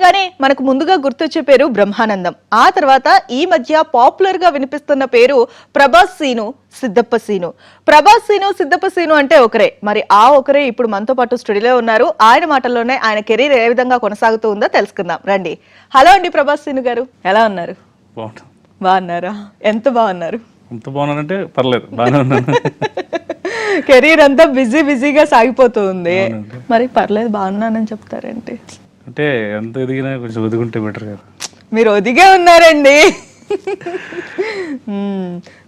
అనగానే మనకు ముందుగా గుర్తొచ్చే పేరు బ్రహ్మానందం. ఆ తర్వాత ఈ మధ్య పాపులర్ గా వినిపిస్తున్న పేరు ప్రభాస్ సీను, సిద్ధప్ప సీను. ప్రభాస్ సీను, సిద్ధప్ప సీను అంటే ఒకరే. మరి ఆ ఒకరే ఇప్పుడు మనతో పాటు స్టూడియోలో ఉన్నారు. ఆయన మాటల్లోనే ఆయన కెరీర్ ఏ విధంగా కొనసాగుతూ ఉందో తెలుసుకుందాం రండి. హలో అండి ప్రభాస్ సీను గారు, ఎలా ఉన్నారు? బాగున్నారా? ఎంత బాగున్నారు? ఎంత బాగున్నానంటే పర్లేదు, బాగానే ఉన్నాను. కెరీర్ అంతా బిజీగా సాగిపోతూ ఉంది. మరి పర్లేదు బాగున్నానని చెప్తారంటే అంటే ఎంత ఎదిగినా కొంచెం ఒదుగుంటే బెటర్ కదా. మీరు ఒదిగే ఉన్నారండి.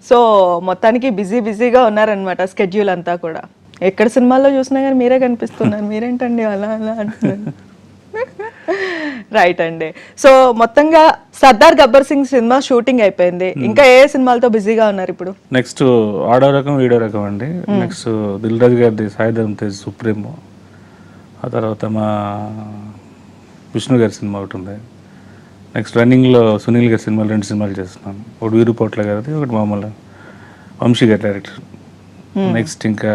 సో మొత్తానికి బిజీగా ఉన్నారనమాట. స్కెడ్యూల్ అంతా కూడా ఎక్కడ సినిమాల్లో చూసినా కానీ మీరే కనిపిస్తున్నారు. మీరేంటండి అలా అంటున్నారు? రైట్ అండి. సో మొత్తంగా సర్దార్ గబ్బర్ సింగ్ సినిమా షూటింగ్ అయిపోయింది. ఇంకా ఏ సినిమాలతో బిజీగా ఉన్నారు ఇప్పుడు? నెక్స్ట్ ఆడో రకం వీడో రకం అండి. నెక్స్ట్ దిల్ రాజు గారిది సాయిధరం తేజ్ సుప్రీమో. ఆ తర్వాత మా విష్ణు గారి సినిమా ఒకటి ఉంది. నెక్స్ట్ రన్నింగ్లో సునీల్ గారి సినిమాలు 2 సినిమాలు చేస్తున్నాను. ఒకటి వీరుపోట్ల గారిది, ఒకటి మామూలు వంశీ గారి డైరెక్టర్. నెక్స్ట్ ఇంకా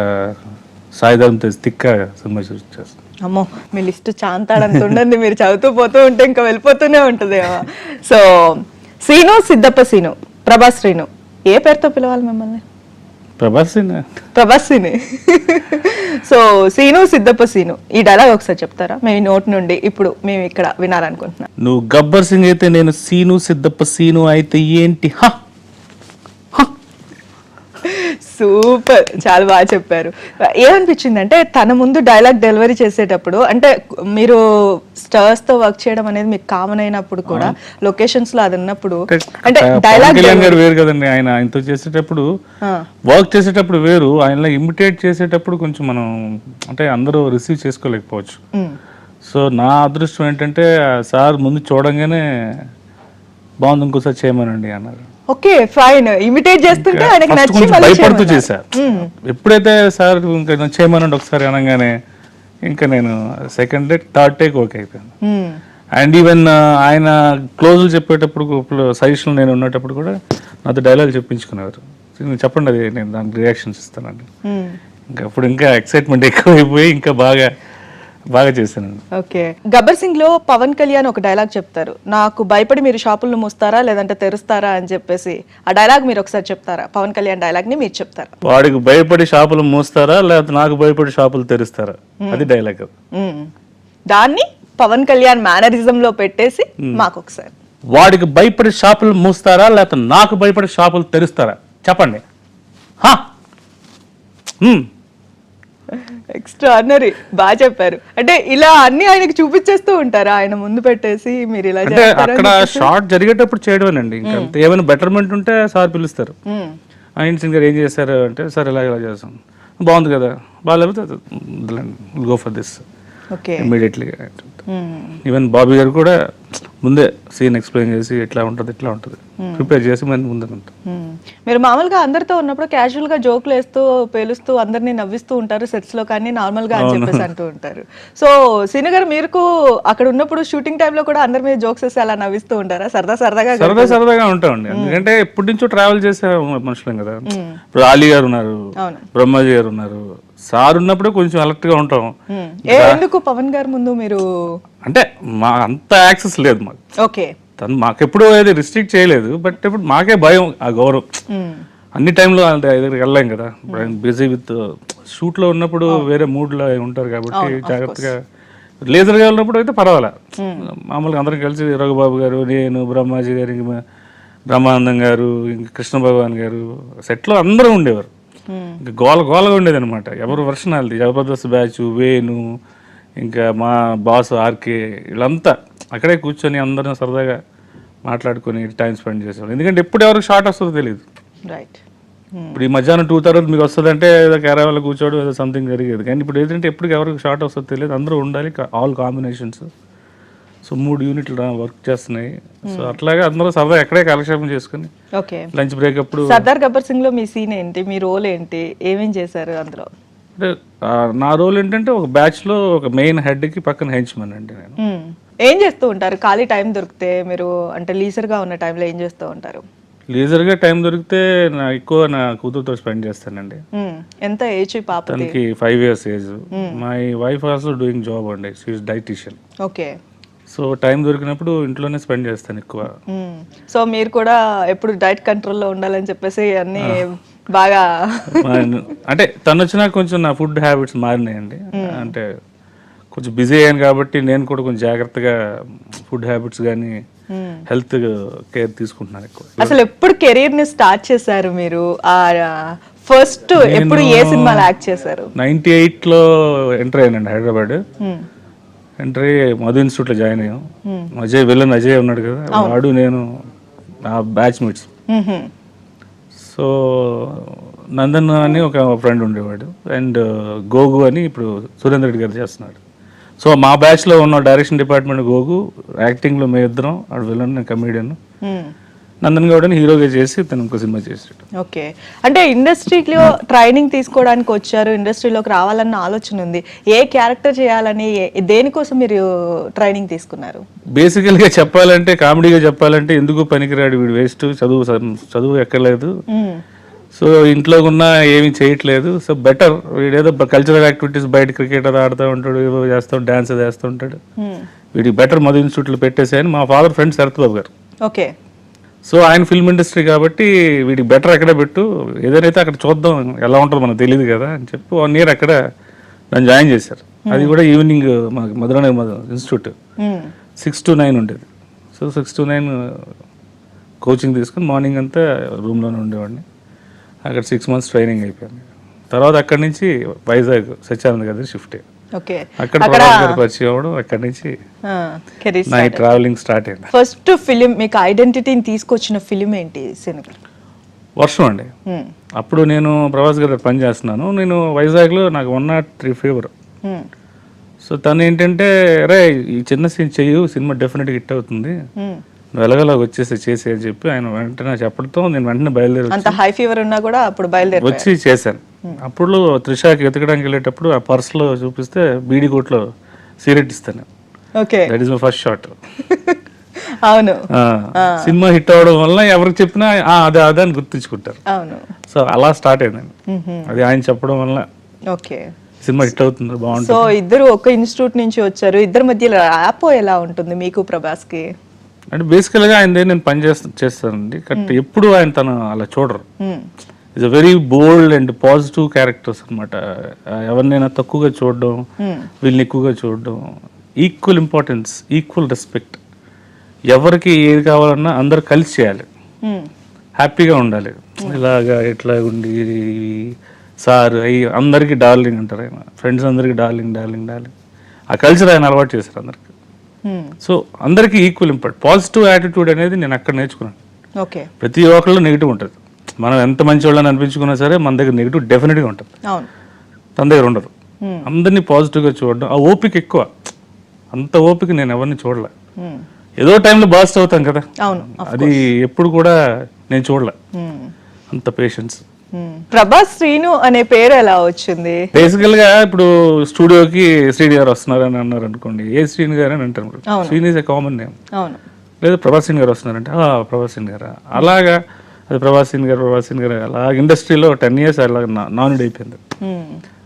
సాయిధరం తేజ్ తిక్క సినిమా చేస్తున్నాను. అమ్మో, మీ లిస్ట్ చాంతాడంత ఉండండి. మీరు చదువుతూ పోతూ ఉంటే ఇంకా వెళ్ళిపోతూనే ఉంటుంది. సో సీను, సిద్ధప్ప సీను, ప్రభాస్ శ్రీను, ఏ పేరుతో పిలవాలి మిమ్మల్ని? ప్రభాస్ సీనే. సో సీను, సిద్ధప్ప సీను, ఈ డైలాగ్ ఒకసారి చెప్తారా? మేము నోట్ నుండి ఇప్పుడు మేము ఇక్కడ వినాలనుకుంటున్నాం. నువ్వు గబ్బర్ సింగ్ అయితే నేను సీను, సిద్ధప్ప సీను అయితే ఏంటి? సూపర్, చాలా బాగా చెప్పారు. ఏమనిపించింది అంటే తన ముందు డైలాగ్ డెలివరీ చేసేటప్పుడు, అంటే మీరు స్టార్స్ తో వర్క్ చేయడం అనేది మీకు కామన్ అయినప్పుడు కూడా లొకేషన్స్ లో అది ఉన్నప్పుడు అంటే డైలాగ్ వేరు కదండి. ఆయనతో చేసేటప్పుడు వర్క్ చేసేటప్పుడు వేరు, ఆయన ఇమిటేట్ చేసేటప్పుడు కొంచెం మనం అంటే అందరూ రిసీవ్ చేసుకోలేకపోవచ్చు. సో నా అదృష్టం ఏంటంటే సార్ ముందు చూడంగానే బాగుంది ఇంకోసారి చేయమనండి అన్నారు. ఓకే ఫైన్, ఇమిటేట్ చేస్తుంటే ఆయనకి నచ్చి భయపడుతూ చేశారు. ఎప్పుడైతే సార్ ఇంకా చేయమనండి ఒకసారి అనగానే ఇంకా నేను second day third take okay అయిపోయాను. అండ్ ఈవెన్ ఆయన క్లోజులు చెప్పేటప్పుడు సజెషన్ నేను ఉన్నప్పుడు కూడా నాతో డైలాగ్ చెప్పించుకునేవారు. చెప్పండి, అది నేను దానికి రియాక్షన్స్ ఇస్తానండి. ఇంకా అప్పుడు ఇంకా ఎక్సైట్మెంట్ ఎక్కువైపోయి ఇంకా బాగా చేశాను. ఓకే, గబ్బర్ సింగ్ లో పవన్ కళ్యాణ్ ఒక డైలాగ్ చెప్తారు, నాకు భయపడి మీరు షాపులను మూస్తారా లేదంటే తెరుస్తారా అని చెప్పేసి. ఆ డైలాగ్ మీరు ఒకసారి చెప్తారా? పవన్ కళ్యాణ్ డైలాగ్ ని మీరు చెప్తారా? వాడికి భయపడి షాపులు మూస్తారా లేకపోతే నాకు భయపడి షాపులు తెరుస్తారా, అది డైలాగ్. దాన్ని పవన్ కళ్యాణ్ మేనరిజం లో పెట్టేసి మాకు ఒకసారి. వాడికి భయపడి షాపులు మూస్తారా లేకపోతే నాకు భయపడి షాపులు తెరుస్తారా, చెప్పండి. ఎక్స్ట్రాడినరీ, బాగా చెప్పారు. అంటే ఇలా అన్ని ఆయనకి చూపించేస్తూ ఉంటారా ఆయన ముందు పెట్టేసి మీరు ఇలా? అంటే అక్కడ షార్ట్ జరిగేటప్పుడు చేయడమేనండి. ఇంకా ఏమైనా బెటర్మెంట్ ఉంటే సార్ పిలుస్తారు. ఆయన సింగర్ ఏం చేశారు అంటే సార్ ఇలా చేస్తాం, బాగుంది కదా, బాగాలేకపోతే go for this immediately. Even Bobby గారు కూడా ముందే సీన్ ఎక్స్ప్లెయిన్ చేసి ఎట్లా ఉంటుంది ప్రిపేర్ చేసి ముందే ఉంటుంది. మీరు మామూలుగా అందరితో ఉన్నప్పుడు క్యాజువల్ గా జోకులు వేస్తూ పేలుస్తూ అందరినీ నవ్విస్తూ ఉంటారు సెట్స్ లో, కానీ నార్మల్ గా అని చెప్పేసి అంటూ ఉంటారు. సో సీను గారు మీరు అక్కడ ఉన్నప్పుడు షూటింగ్ టైంలో కూడా అందరి మీద జోక్స్ వేసి అలా నవ్విస్తూ ఉంటారా? సరదాగా ఉంటామండి. ఎందుకంటే ఎప్పటి నుంచో ట్రావెల్ చేసే మనుషులం కదా. ఇప్పుడు ఆలీ గారు ఉన్నారు, బ్రహ్మాజీ గారు ఉన్నారు. సార్ ఉన్నప్పుడు కొంచెం అలర్ట్ గా ఉంటాం. ఎందుకు పవన్ గారు ముందు మీరు అంటే మా అంత యాక్సెస్ లేదు మాకు. ఓకే, తను మాకెప్పుడు ఏది రిస్ట్రిక్ట్ చేయలేదు. బట్ ఇప్పుడు మాకే భయం, ఆ గౌరవం. అన్ని టైంలో దగ్గరికి వెళ్ళాం కదా. బిజీ విత్ షూట్ లో ఉన్నప్పుడు వేరే మూడ్ లో ఉంటారు కాబట్టి జాగ్రత్తగా. లేజర్ గా ఉన్నప్పుడు అయితే పర్వాలే, మామూలుగా అందరం కలిసి రఘుబాబు గారు, నేను, బ్రహ్మాజీ గారు, బ్రహ్మానందం గారు, ఇంకా కృష్ణ భగవాన్ గారు సెట్లో అందరూ ఉండేవారు. ఇంకా గోలగా ఉండేది అనమాట. ఎవరు వర్షన్ వాళ్ళది, జబర్దస్త్ బ్యాచ్, వేణు, ఇంకా మా బాస్ ఆర్కే, వీళ్ళంతా అక్కడే కూర్చొని అందరం సరదాగా మాట్లాడుకొని టైం స్పెండ్ చేసేవాళ్ళు. ఎందుకంటే ఎప్పుడు ఎవరికి షార్ట్ వస్తుందో తెలియదు. రైట్, ఇప్పుడు ఈ మధ్యాహ్నం 2 తర్వాత మీకు వస్తుంది అంటే ఏదో కేరళలో కూర్చోడు ఏదో సంథింగ్ జరిగేది. కానీ ఇప్పుడు ఏంటంటే ఎప్పుడు ఎవరికి షార్ట్ వస్తుందో తెలియదు, అందరూ ఉండాలి, ఆల్ కాంబినేషన్స్. సో 3 యూనిట్లు వర్క్ చేస్తున్నాయి. సో అట్లాగే అందరూ సరదా ఎక్కడే కాలక్షేపం చేసుకుని లంచ్ బ్రేక్ అప్పుడు. సర్దార్ గబ్బర్ సింగ్ లో మీ సీన్ ఏంటి, మీ రోల్ ఏంటి, ఏమేం చేశారు అందులో? అంటే నా రోల్ ఏంటంటే ఒక బ్యాచ్ లో ఒక మెయిన్ హెడ్ కి పక్కన హెంచ్మన్ అండి. నేను ఏం చేస్తూ ఉంటారు ఖాళీ టైం దొరికితే? మీరు అంటే లీజర్ గా ఉన్న టైంలో ఏం చేస్తూ ఉంటారు? లీజర్ గా టైం దొరికితే ఎక్కువ నా కూతురుతో స్పెండ్ చేస్తానండి. ఎంత ఏజ్ పాప? తనకి 5 years age. My wife also doing job అండి, she is dietician. Okay. So time దొరికినప్పుడు ఇంట్లోనే స్పెండ్ చేస్తాను ఎక్కువ. సో మీరు కూడా ఎప్పుడు డైట్ కంట్రోల్లో ఉండాలని చెప్పేసి అన్ని బాగా అంటే తను వచ్చినా కొంచెం నా ఫుడ్ హ్యాబిట్స్ మారినాయండి. అంటే కొంచెం బిజీ అయ్యాను కాబట్టి నేను కూడా కొంచెం జాగ్రత్తగా ఫుడ్ హ్యాబిట్స్ కానీ హెల్త్ కేర్ తీసుకుంటున్నాను ఎక్కువ. అసలు ఎప్పుడు కెరీర్ ని స్టార్ట్ చేశారు మీరు? ఫస్ట్ ఎప్పుడు ఏ సినిమాలో యాక్ట్ చేశారు? 98లో ఎంటర్ అయ్యానండి హైదరాబాద్. ఎంటర్ అయ్యి మధు ఇన్స్టిట్యూట్లో జాయిన్ అయ్యాం. విలన్ అజయ్ ఉన్నాడు కదా, వాడు నేను నా బ్యాచ్ మేట్స్. సో నందన్ అని ఒక ఫ్రెండ్ ఉండేవాడు, అండ్ గోగు అని ఇప్పుడు సురేంద్ర రెడ్డి గారు చేస్తున్నాడు. సో మా బ్యాచ్లో ఉన్న డైరెక్షన్ డిపార్ట్మెంట్ గోగు, యాక్టింగ్లో మేము ఇద్దరం, వాడు విలన్, నేను కమీడియన్. నందన్ గౌడని హీరోగా చేసి తను ఇంకో సినిమా చేసాడు. ఓకే, అంటే ఇండస్ట్రీలో ట్రైనింగ్ తీసుకోవడానికి వచ్చారు, ఇండస్ట్రీలోకి రావాలన్న ఆలోచన ఉంది. ఏ క్యారెక్టర్ చేయాలని, దేనికోసం మీరు ట్రైనింగ్ తీసుకున్నారు? బేసికల్గా చెప్పాలంటే, కామెడీగా చెప్పాలంటే, ఎందుకు పనికిరాడు వీడు, వేస్ట్, చదువు ఎక్కర్లేదు, సో ఇంట్లో ఉన్న ఏమీ చేయట్లేదు, సో బెటర్ వీడేదో కల్చరల్ యాక్టివిటీస్, బయట క్రికెట్ అది ఆడుతూ ఉంటాడు, ఏవో చేస్తాడు, డాన్స్ అది వేస్తూ ఉంటాడు, వీడికి బెటర్ మధు ఇన్స్టిట్యూట్లో పెట్టేసాయని మా ఫాదర్ ఫ్రెండ్ శరత్ బాబు గారు. ఓకే, సో ఆయన ఫిల్మ్ ఇండస్ట్రీ కాబట్టి వీడికి బెటర్ అక్కడే పెట్టు, ఏదైతే అక్కడ చూద్దాం ఎలా ఉంటుందో మనకు తెలియదు కదా అని చెప్పి 1 year అక్కడ నన్ను జాయిన్ చేశారు. అది కూడా ఈవినింగ్ మాకు మధురనగర్ ఇన్స్టిట్యూట్ 6 to 9 ఉండేది. సో 6 to 9 కోచింగ్ తీసుకుని మార్నింగ్ అంతా రూమ్లోనే ఉండేవాడిని. అక్కడ 6 months ట్రైనింగ్ అయిపోయాను. తర్వాత అక్కడి నుంచి వైజాగ్ సత్యానంద గారి షిఫ్ట్ అయ్యాను. ఓకే, అక్కడ పరిచయం అవ్వడం, అక్కడి నుంచి నా ట్రావెలింగ్ స్టార్ట్ అయింది. ఫస్ట్ ఫిలిం మీకు ఐడెంటిటీని తీసుకొచ్చిన ఫిలిం ఏంటి? సినిమా వర్షం అండి. అప్పుడు నేను ప్రభాస్ గారి పని చేస్తున్నాను. నేను వైజాగ్లో నాకు 103 ఫీవర్. సో తను ఏంటంటే, రే ఈ చిన్న సీన్ చెయ్యు, సినిమా డెఫినెట్గా హిట్ అవుతుంది, నువ్వు ఎలాగోలాగ వచ్చేసి అని చెప్పి ఆయన వెంటనే చెప్పడంతో నేను వెంటనే బయలుదేరి, అంత హై ఫీవర్ ఉన్నా కూడా అప్పుడు బయలుదేరి వచ్చి చేశాను. అప్పుడు త్రిషాకి వెతకడానికి వెళ్ళేటప్పుడు ఆ పర్స్లో చూపిస్తే బీడీ కోట్లో సిగరెట్ ఇస్తాను. Okay, that is my first shot. అవును, సినిమా హిట్ అవడం వల్ల ఎవరికి చెప్పినా అదే అదే అని గుర్తించుకుంటారు. అవును, సో అలా స్టార్ట్ అయిందండి. అది ఆయన చెప్పడం వల్ల ఓకే, సినిమా హిట్ అవుతుంది, బాగుంటుంది. సో ఇద్దరు ఒక ఇన్స్టిట్యూట్ నుంచి వచ్చారు, ఇద్దరి మధ్య ర్యాపో ఎలా ఉంటుంది మీకు ప్రభాస్కి? అంటే బేసికల్గా ఆయన నేను పని చేస్తానండి, బట్ ఎప్పుడు ఆయన తను అలా చూడరు. It's a very bold and positive characters అనమాట. ఎవరినైనా తక్కువగా చూడడం, వీళ్ళని ఎక్కువగా చూడడం, ఈక్వల్ ఇంపార్టెన్స్, ఈక్వల్ రెస్పెక్ట్. ఎవరికి ఏది కావాలన్నా అందరు కలిసి చేయాలి, హ్యాపీగా ఉండాలి. ఇలాగా ఎట్లా ఉండి సార్ అయ్యి అందరికీ డార్లింగ్ అంటారు ఆయన, ఫ్రెండ్స్ అందరికీ డార్లింగ్ డార్లింగ్ డార్లింగ్. ఆ కల్చర్ ఆయన అలవాటు చేశారు అందరికి. సో అందరికీ ఈక్వల్ ఇంపార్టెంట్, పాజిటివ్ యాటిట్యూడ్ అనేది నేను అక్కడ నేర్చుకున్నాను. ఓకే, ప్రతి ఒక్కళ్ళు నెగిటివ్ ఉంటుంది. మనం ఎంత మంచి వాళ్ళని అనిపించుకున్నా సరే మన దగ్గర నెగిటివ్ డెఫినెట్గా ఉంటుంది, తన దగ్గర ఉండదు. అందరినీ పాజిటివ్గా చూడడం, ఆ ఓపిక ఎక్కువ. అంత ఓపిక నేను ఎవరిని చూడలే. ఏదో టైంలో బాస్ట్ అవుతాం కదా, అది ఎప్పుడు కూడా నేను చూడలే అంత పేషెన్స్. ప్రభాస్ శ్రీను అనే పేరు ఎలా వచ్చింది? బేసికల్ గా ఇప్పుడు స్టూడియోకి శ్రీని గారు వస్తున్నారని అన్నారు అనుకోండి, ఏ శ్రీని గారు అని అంటారు. Srini is a common name. లేదా ప్రభాస్ శ్రీని గారు వస్తున్నారంటే ప్రభాస్ శ్రీని గారు, అలాగా అది ప్రభాస్ శ్రీని గారు అలా ఇండస్ట్రీలో 10 years అలా నానుడి అయిపోయింది.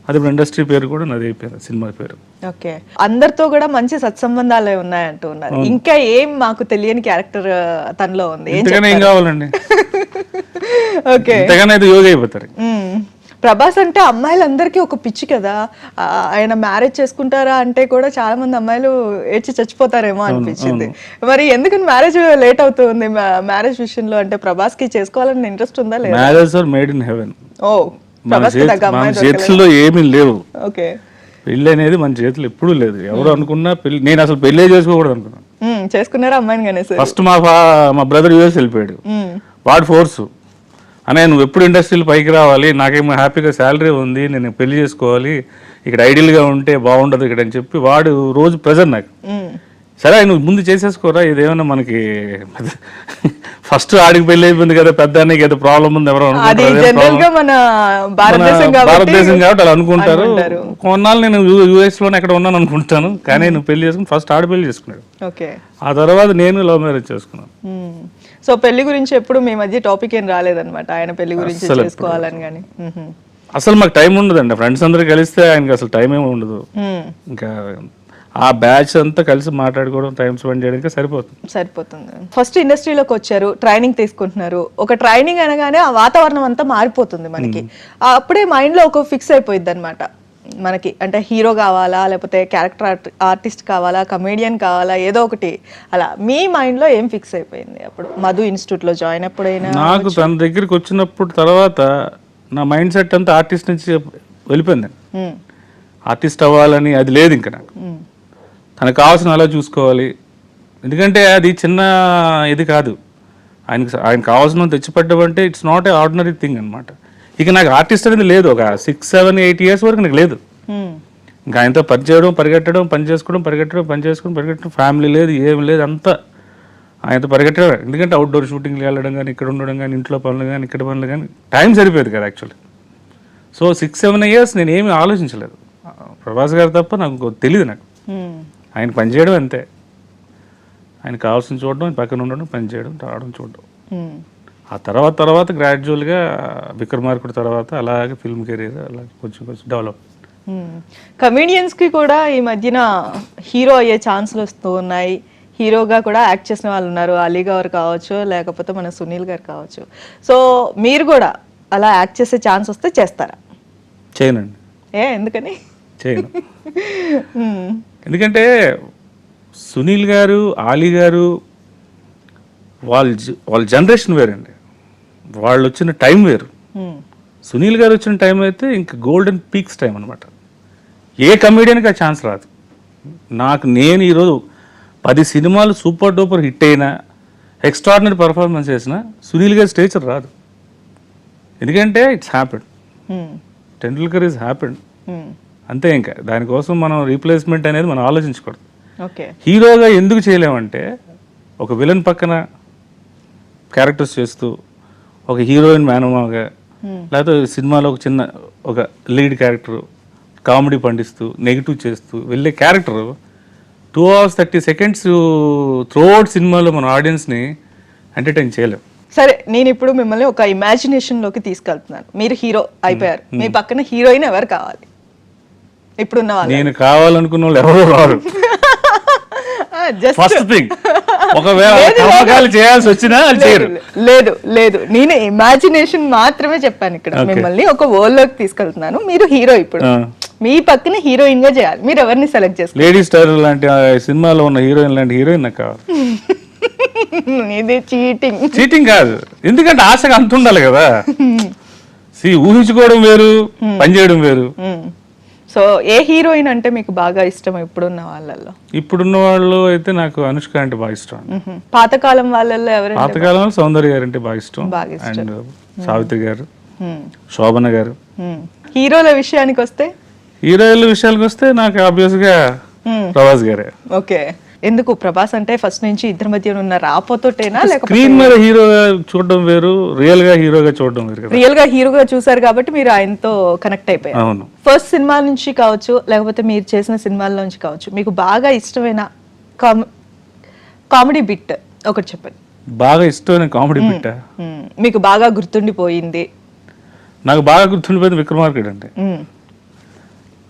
అది ఇప్పుడు ఇండస్ట్రీ పేరు కూడా నాది అయిపోయింది, సినిమా పేరు. ఓకే, అందరితో కూడా మంచి సత్సంబంధాలే ఉన్నాయంటున్నారు. ఇంకా ఏం మాకు తెలియని క్యారెక్టర్ తనలో ఉంది? ఇంతగానే ఏం కావాలండి? ఓకే, ఇంతగానే అయితే యోగి అయిపోతారు. ప్రభాస్ అంటే అమ్మాయిలందరికీ ఒక పిచ్చి కదా, ఆయన మ్యారేజ్ చేసుకుంటారా అంటే కూడా చాలా మంది అమ్మాయిలు ఏడ్చి చచ్చిపోతారేమో అనిపించింది. మరి ఎందుకని మ్యారేజ్ లేట్ అవుతుంది మ్యారేజ్ విషయంలో? అంటే ప్రభాస్ కి చేసుకోవాలని ఇంట్రెస్ట్ ఉందా లేదా? Marriage are made in heaven. ఓ, మన చేతుల్లో ఏమీ లేవు. ఓకే, పెళ్లి అనేది మన చేతులు ఎప్పుడూ లేదు. ఎవరు అనుకున్నా పెళ్లి, నేను అసలు పెళ్లే చేసుకోకూడదు అనుకున్నాను. చేసుకున్నారా అమ్మాయిని? కానీ ఫస్ట్ మా బ్రదర్ యూఎస్ వెళ్ళిపోయాడు, వాడు ఫోర్సు అనే నువ్వు ఎప్పుడు ఇండస్ట్రీలో పైకి రావాలి, నాకేమో హ్యాపీగా శాలరీ ఉంది, నేను పెళ్లి చేసుకోవాలి, ఇక్కడ ఐడియల్గా ఉంటే బాగుండదు ఇక్కడ అని చెప్పి వాడు రోజు ప్రెజర్ నాకు. సరే నువ్వు ముందు చేసేసుకోరా, ఇదేమన్నా మనకి ఫస్ట్ ఆడికి పెళ్లి అయిపోయింది కదా, పెద్ద ఏదో ప్రాబ్లం ఉంది ఎవరో భారతదేశం కాబట్టి అలా అనుకుంటారు. కొన్నాళ్ళు నేను యూఎస్ లోనే ఎక్కడ ఉన్నాను అనుకుంటాను, కానీ నువ్వు పెళ్లి చేసుకుని ఫస్ట్ ఆడ పెళ్లి చేసుకున్నాడు, ఆ తర్వాత నేను లవ్ మ్యారేజ్ చేసుకున్నాను. సో పెళ్లి గురించి ఎప్పుడు మీ మధ్య టాపిక్ ఏం రాలేదన్నమాట, ఆయన పెళ్లి గురించి చేసుకోవాలని? కానీ అసలు మాకు టైం ఉండదండి, ఫ్రెండ్స్ అందరూ కలిస్తే ఆయనకి అసలు టైం ఏమి ఉండదు. ఇంకా ఆ బ్యాచ్ అంతా కలిసి మాట్లాడుకోవడం, టైం స్పెండ్ చేయడానికి సరిపోతుంది. ఫస్ట్ ఇండస్ట్రీలోకి వచ్చారు, ట్రైనింగ్ తీసుకుంటున్నారు. ఒక ట్రైనింగ్ అనగానే ఆ వాతావరణం అంతా మారిపోతుంది మనకి. అప్పుడే మైండ్ లో ఒక ఫిక్స్ అయిపోయింది అనమాట మనకి. అంటే హీరో కావాలా, లేకపోతే క్యారెక్టర్ ఆర్టిస్ట్ కావాలా, కమేడియన్ కావాలా, ఏదో ఒకటి అలా మీ మైండ్ లో ఏం ఫిక్స్ అయిపోయింది అప్పుడు మధు ఇన్స్టిట్యూట్ లో జాయిన్ అప్పుడైనా? నాకు తన దగ్గరికి వచ్చినప్పుడు తర్వాత నా మైండ్ సెట్ అంతా ఆర్టిస్ట్ నుంచి వెళ్ళిపోయింది. ఆర్టిస్ట్ అవ్వాలని అది లేదు ఇంకా నాకు. తనకు కావాల్సిన అలా చూసుకోవాలి, ఎందుకంటే అది చిన్న ఇది కాదు. ఆయన కావాల్సిన తెచ్చిపెట్టడం అంటే it's not a ordinary thing అనమాట. ఇక నాకు ఆర్టిస్ట్ అనేది లేదు. ఒక 6, 7, 8 ఇయర్స్ వరకు నాకు లేదు. ఇంకా ఆయనతో పని చేయడం, పరిగెట్టడం, పని చేసుకోవడం, పరిగెట్టడం, ఫ్యామిలీ లేదు, ఏం లేదు, అంతా ఆయనతో పరిగెట్టడం. ఎందుకంటే అవుట్డోర్ షూటింగ్లు వెళ్ళడం కానీ, ఇక్కడ ఉండడం కానీ, ఇంట్లో పనులు కానీ, ఇక్కడ పనులు కానీ టైం సరిపోయేది కదా యాక్చువల్లీ. సో 6, 7 ఇయర్స్ నేను ఏమీ ఆలోచించలేదు. ప్రభాస్ గారు తప్ప నాకు తెలియదు. నాకు ఆయన పని చేయడం అంతే. ఆయన కావాల్సిన చూడడం, పక్కన ఉండడం, పని చేయడం, రావడం, చూడడం. ఆ తర్వాత గ్రాడ్యువల్గా విక్రమార్కుడు తర్వాత అలాగే ఫిల్మ్ కెరీర్ అలాగే కొంచెం డెవలప్. కమేడియన్స్ కి కూడా ఈ మధ్యన హీరో అయ్యే ఛాన్సులు వస్తూ ఉన్నాయి. హీరోగా కూడా యాక్ట్ చేసిన వాళ్ళు ఉన్నారు. అలీ గారు కావచ్చు, లేకపోతే మన సునీల్ గారు కావచ్చు. సో మీరు కూడా అలా యాక్ట్ చేసే ఛాన్స్ వస్తే చేస్తారా? చేయనండి. ఎందుకని చేయను? ఎందుకంటే సునీల్ గారు, ఆలీ గారు వాళ్ళ జనరేషన్ వేరండి. వాళ్ళు వచ్చిన టైం వేరు. సునీల్ గారు వచ్చిన టైం అయితే ఇంకా గోల్డెన్ పీక్స్ టైం అనమాట. ఏ కమేడియన్కి ఆ ఛాన్స్ రాదు. నేను ఈరోజు 10 సినిమాలు సూపర్ డూపర్ హిట్ అయినా, ఎక్స్ట్రాడినరీ పర్ఫార్మెన్స్ చేసినా సునీల్ గారి స్టేచర్ రాదు. ఎందుకంటే it's happened. Tendulkar is happened అంతే. ఇంకా దానికోసం మనం రీప్లేస్మెంట్ అనేది మనం ఆలోచించకూడదు. హీరోగా ఎందుకు చేయలేమంటే, ఒక విలన్ పక్కన క్యారెక్టర్స్ చేస్తూ, ఒక హీరోయిన్ మేనమాగా, లేకపోతే సినిమాలో ఒక లీడ్ క్యారెక్టర్ కామెడీ పండిస్తూ, నెగిటివ్ చేస్తూ వెళ్ళే క్యారెక్టర్ 2 hours 30 seconds త్రూఅవుట్ సినిమాలో మన ఆడియన్స్ని ఎంటర్టైన్ చేయలేం. సరే, నేను ఇప్పుడు మిమ్మల్ని ఒక ఇమాజినేషన్ లోకి తీసుకెళ్తున్నాను. మీరు హీరో అయిపోయారు, మీ పక్కన హీరోయిన్ ఎవరు కావాలి ఇప్పుడున్న వాళ్ళు? నేను కావాలనుకున్న వాళ్ళు ఎవరో రారు. ఫస్ట్ థింగ్, ఒకవేళ చేయాల్సి వచ్చినా లేదు, నేను ఇమాజినేషన్ మాత్రమే చెప్పాను. ఇక్కడ మిమ్మల్ని ఒక వరల్డ్ లోకి తీసుకెళ్తున్నాను. మీరు హీరో, ఇప్పుడు మీ పక్కన హీరోయిన్ గా చేయాలి. మీరు ఎవరిని సెలెక్ట్ చేస్తారు? లేడీ స్టార్ లాంటి సినిమాలో ఉన్న హీరోయిన్ లాంటి హీరోయిన్ నాకు కావాలి. ఇది చీటింగ్ కాదు, ఎందుకంటే ఆశగా అంత ఉండాలి కదా. ఊహించుకోవడం వేరు, పనిచేయడం వేరు. సో ఏ హీరోయిన్ అంటే మీకు బాగా ఇష్టం ఇప్పుడున్న వాళ్ళల్లో? ఇప్పుడున్న వాళ్ళు అయితే నాకు అనుష్క అంటే బాగా ఇష్టం. పాతకాలం వాళ్ళల్లో ఎవరు? పాతకాలంలో సౌందర్య గారు అంటే బాగా ఇష్టం. అండ్ సావిత్రి గారు, శోభన గారు. హీరోల విషయానికి వస్తే నాకు ఆబ్వియస్ గా ప్రభాస్ గారే. ఓకే, ఎందుకు ప్రభాస్ అంటే ఫస్ట్ నుంచి ఇద్దరి మధ్య ఉన్న రాపోతోటేనా, లేకపోతే స్క్రీన్ మీద హీరోగా చూడడం వేరు, రియల్ గా హీరోగా చూడడం వేరు? రియల్ గా హీరోగా చూసారు కాబట్టి మీరు ఆయనతో కనెక్ట్ అయిపోయారు. అవును. ఫస్ట్ సినిమా నుంచి కావచ్చు, లేకపోతే మీరు చేసిన సినిమాల నుంచి కావచ్చు, మీకు బాగా ఇష్టమైన కామెడీ బిట్ ఒకటి చెప్పండి. బాగా ఇష్టమైన కామెడీ బిట్ మీకు బాగా గుర్తుండిపోయింది? నాకు బాగా గుర్తుండిపోయింది విక్రమార్కుడు అండి.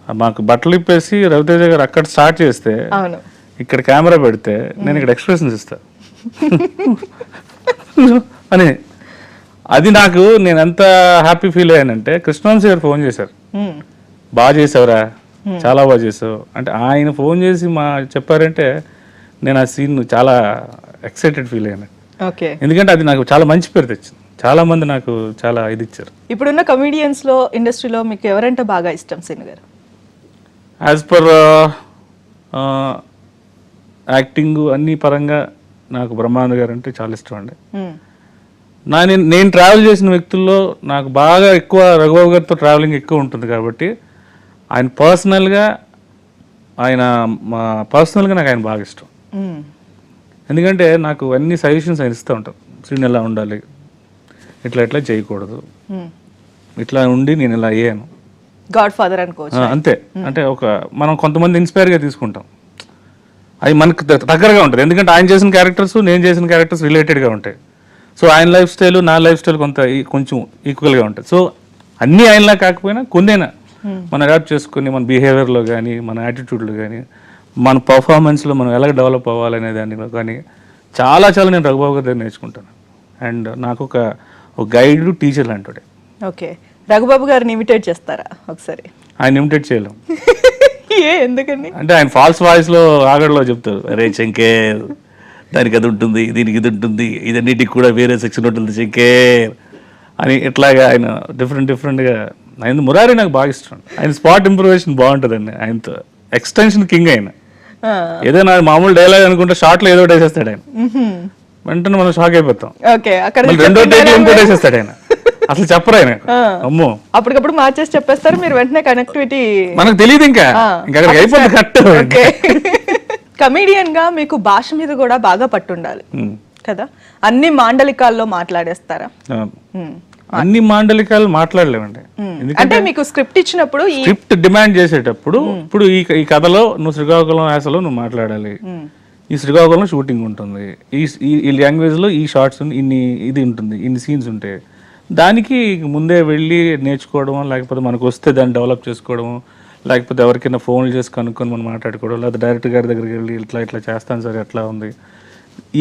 మాకు బట్టలు ఇప్పేసి రవితేజ గారు అక్కడ స్టార్ట్ చేస్తే, అవును, ఇక్కడ కెమెరా పెడితే నేను ఇక్కడ ఎక్స్ప్రెషన్స్ ఇస్తా అని. అది నేను ఎంత హ్యాపీ ఫీల్ అయ్యానంటే, కృష్ణవంశీ గారు ఫోన్ చేశారు, బాగా చేసావురా, చాలా బాగా చేసావు అంటే. ఆయన ఫోన్ చేసి చెప్పారంటే నేను ఆ సీన్ చాలా ఎక్సైటెడ్ ఫీల్ అయ్యాను. ఎందుకంటే అది నాకు చాలా మంచి పేరు తెచ్చింది. చాలా మంది నాకు చాలా ఇది ఇచ్చారు. ఇప్పుడున్న కమీడియన్స్ లో, ఇండస్ట్రీలో మీకు ఎవరంటే బాగా ఇష్టం సీన్ గారు? యాజ్ పర్ యాక్టింగ్ అన్ని పరంగా నాకు బ్రహ్మానంద గారు అంటే చాలా ఇష్టం అండి. నేను ట్రావెల్ చేసిన వ్యక్తుల్లో నాకు బాగా ఎక్కువ రఘుబాబు గారితో ట్రావెలింగ్ ఎక్కువ ఉంటుంది కాబట్టి ఆయన పర్సనల్గా నాకు ఆయన బాగా ఇష్టం. ఎందుకంటే నాకు అన్ని సజెషన్స్ ఆయన ఇస్తూ ఉంటారు. సీన్ ఎలా ఉండాలి, ఇట్లా చేయకూడదు, ఇట్లా ఉండి నేను ఇలా అయ్యాను. గాడ్ ఫాదర్ అనుకోవచ్చు. అంతే. అంటే మనం కొంతమంది ఇన్స్పైర్గా తీసుకుంటాం, అది మనకు దగ్గరగా ఉంటుంది. ఎందుకంటే ఆయన చేసిన క్యారెక్టర్స్, నేను చేసిన క్యారెక్టర్స్ రిలేటెడ్గా ఉంటాయి. సో ఆయన లైఫ్ స్టైల్, నా లైఫ్ స్టైల్ కొంచెం ఈక్వల్గా ఉంటుంది. సో అన్నీ ఆయనలా కాకపోయినా కొన్నైనా మనం అడాప్ట్ చేసుకుని మన బిహేవియర్లో కానీ, మన యాటిట్యూడ్లో కానీ, మన పర్ఫార్మెన్స్లో మనం ఎలా డెవలప్ అవ్వాలనే దానిలో కానీ చాలా నేను రఘుబాబు గారి దగ్గర నేర్చుకుంటాను. అండ్ నాకు ఒక గైడ్ టీచర్ లాంటి. ఓకే, రఘుబాబు గారిని ఇమిటేట్ చేస్తారా ఒకసారి? ఆయన ఇమిటేట్ చేయలేం. ఎందుకని అంటే ఆయన ఫాల్స్ వాయిస్లో ఆగడలో చెప్తారు, అరే శంకేర్ దానికి అది ఉంటుంది, దీనికి ఇది ఉంటుంది, ఇదన్నిటికి కూడా వేరే సెక్షన్ ఉంటుంది శంకేర్ అని. ఇట్లాగా ఆయన డిఫరెంట్గా ఆయన మురారి నాకు బాగా ఇష్టం. ఆయన స్పాట్ ఇంప్రూవేషన్ బాగుంటుందండి. ఆయనతో ఎక్స్టెన్షన్ కింగ్ ఆయన. ఏదైనా మామూలు డైలాగ్ అనుకుంటే షార్ట్లో ఏదో ఒకటి వేసేస్తాడు ఆయన. వెంటనే మనం షాక్ అయిపోతాం. రెండో టేక్ ఇంకోటి వేసేస్తాడు ఆయన. అసలు చెప్పరు ఆయన. అమ్మో, అప్పటికప్పుడు మార్చేసి చెప్పేస్తారు, మీరు వెంటనే కనెక్టివిటీ మనకు తెలియదు. ఇంకా అక్కడికి అయిపోతుంది కరెక్ట్. కమీడియన్ గా మీకు భాష మీద కూడా బాగా పట్టుండాలి కదా? అన్ని మాండలికాల్లో మాట్లాడేస్తారా? అన్ని మాండలికాలు మాట్లాడలేమండి. అంటే మీకు స్క్రిప్ట్ ఇచ్చినప్పుడు స్క్రిప్ట్ డిమాండ్ చేసేటప్పుడు ఇప్పుడు ఈ కథలో నువ్వు శ్రీకాకుళం యాసలో నువ్వు మాట్లాడాలి, ఈ శ్రీకాకుళం షూటింగ్ ఉంటుంది, ఈ లాంగ్వేజ్ లో ఈ షార్ట్స్ ఇన్ని ఇది ఉంటుంది, ఇన్ని సీన్స్ ఉంటాయి. దానికి ముందే వెళ్ళి నేర్చుకోవడం, లేకపోతే మనకు వస్తే దాన్ని డెవలప్ చేసుకోవడం, లేకపోతే ఎవరికైనా ఫోన్లు చేసి కనుక్కొని మనం మాట్లాడుకోవడం, లేకపోతే డైరెక్టర్ గారి దగ్గరికి వెళ్ళి ఇట్లా చేస్తాను సార్ ఎట్లా ఉంది,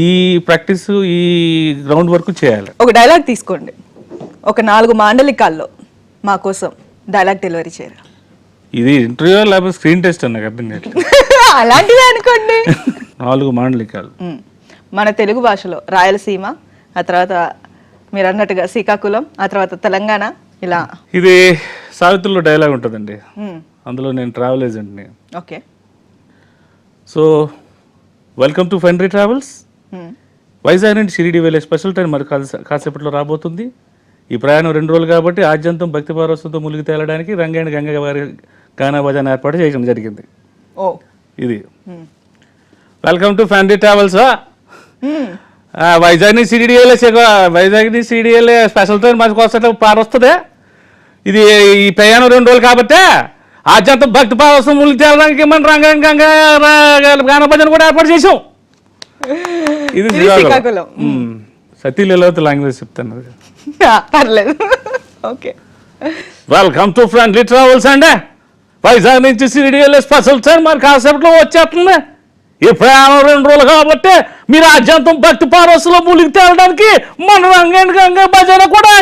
ఈ ప్రాక్టీస్ ఈ గ్రౌండ్ వర్క్ చేయాలి. ఒక డైలాగ్ తీసుకోండి, ఒక 4 మాండలికాల్లో మా కోసం డైలాగ్ డెలివరీ చేయరు. ఇది ఇంటర్వ్యూ లేకపోతే స్క్రీన్ టెస్ట్ అన్న అర్థం కావట్లేదు. అలాంటిదే అనుకోండి. 4 మాండలికాలు మన తెలుగు భాషలో రాయలసీమ, ఆ తర్వాత మీరు అన్నట్టుగా శ్రీకాకుళం, ఆ తర్వాత తెలంగాణ, ఇలా. ఇది సావిత్రిలో డైలాగ్ ఉంటుందండి, అందులో నేను ట్రావెల్ ఏజెంట్ని. ఓకే. సో వెల్కమ్ టు ఫెన్రీ ట్రావెల్స్. వైజాగ్ నుండి షిరిడి వెళ్ళే స్పెషల్ ట్రైన్ మరి కాసేపట్లో రాబోతుంది. ఈ ప్రయాణం 2 రోజులు కాబట్టి ఆద్యంతం భక్తి పారవస్యంతో మునిగి తేలడానికి రంగేణి గంగ వారి గానా భజన ఏర్పాటు చేయడం జరిగింది. ఇది వెల్కమ్ టు ఫెన్రీ ట్రావెల్స్. వైజాగ్ నుంచి షిరిడి వెళ్ళే స్పెషల్ ట్రైన్ మరి కోసం పారొస్తుంది. ఇది ఈ ప్రయాణం 2 రోజులు కాబట్టి ఆద్యంతం భక్తి పారవస్యం మునిగి తేలడానికి మన రంగేణి గంగ గానా భజన కూడా ఏర్పాటు చేసాం. ఇది శ్రీకాకుళం. సతీలీలవతి లాంగ్వేజ్ చెప్తాను, పర్లేదు. Okay. Welcome to friendly travels అండి. వైజాగ్ నుంచి షిరిడి వెళ్ళే స్పెషల్ ట్రైన్ మరి కాసేపట్లో వచ్చేస్తుంది. ఈ ప్రయాణం 2 రోజులు కాబట్టి మీరు ఆద్యంతం భక్తి పారవస్యంలో మునిగి తేలడానికి మన రంగేణి గంగ భజన కూడా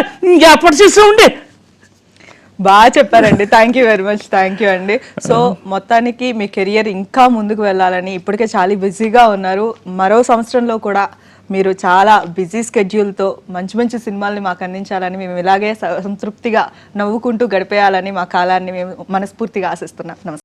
ఏర్పాటు చేసి ఉండి. బాగా చెప్పారండి. Thank you very much. Thank you అండి. సో మొత్తానికి మీ కెరియర్ ఇంకా ముందుకు వెళ్ళాలని, ఇప్పటికే చాలా బిజీగా ఉన్నారు, మరో సంవత్సరంలో కూడా మీరు చాలా బిజీ స్కెడ్యూల్తో మంచి మంచి సినిమాల్ని మాకు అందించాలని, మేము ఇలాగే సంతృప్తిగా నవ్వుకుంటూ గడిపేయాలని మా కాలాన్ని మేము మనస్ఫూర్తిగా ఆశిస్తున్నాం. నమస్తే.